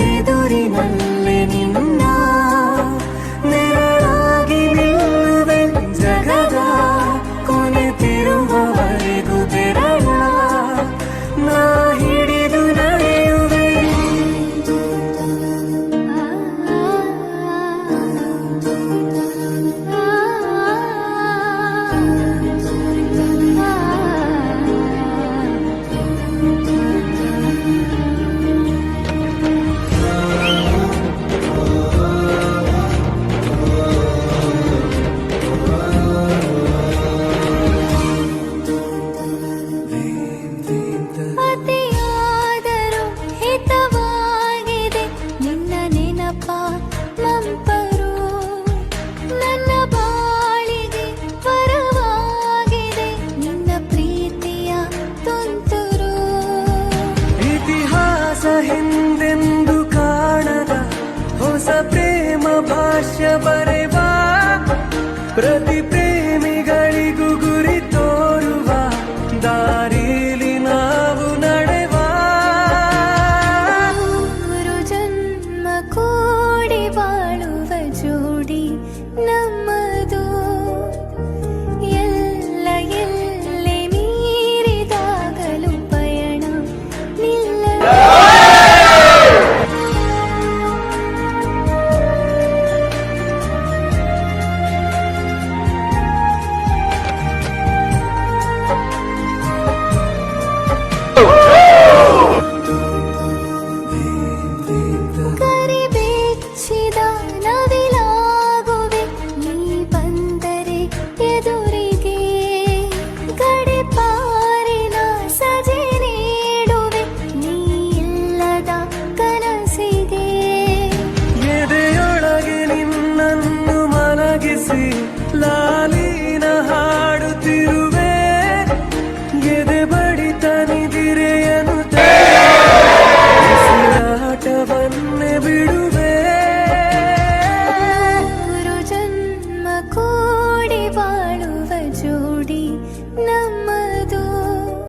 ಎದುರಿನಲ್ಲಿ ನಿನ್ನ ನೆರಳಾಗಿ ನಿಲ್ಲುವೆ ಜಗದ ಕೊನೆ ತಿರುವವರೆಗೂ ಬೆರಳ ನಾ ಹಿಡಿದು ನಡೆಯುವೆ. ಅತಿಯಾದರೂ ಹಿತವಾಗಿದೆ ನಿನ್ನ ನೆನಪ ಮಂಪರು, ನನ್ನ ಬಾಳಿಗೆ ವರವಾಗಿದೆ ನಿನ್ನ ಪ್ರೀತಿಯ ತುಂತುರು. ಇತಿಹಾಸ ಹಿಂದೆಂದು ಕಾಣದ ಹೊಸ ಪ್ರೇಮ ಭಾಷ್ಯ ಬರೆವ ಪ್ರತಿ ಪ್ರೇಮಿಗಳಿಗೂ ಗುರಿ ತೋರುವ ದಾರಿಲಿ ನಾವು ನಡೆವ. ಮೂರು ಜನ್ಮ ಕೂಡಿ ಬಾಳುವ ಜೋಡಿ ನಮ್ಮದು, ಎಲ್ಲ ಎಲ್ಲೆ ಮೀರಿದಾಗಲೂ ಪಯಣ ನಿಲ್ಲದು. ಕರಿಬೆಚ್ಚಿದ ನವಿಲಾಗುವೆ ನೀ ಬಂದರೆ ಎದುರಿಗೆ, ಗಡಿಪಾರಿನ ಸಜೆ ನೀಡುವೆ ನೀ ಇಲ್ಲದ ಕನಸಿಗೆ. ಎದೆಯೊಳಗೆ ನಿನ್ನನ್ನು ಮಲಗಿಸಿ ಲಾಲಿ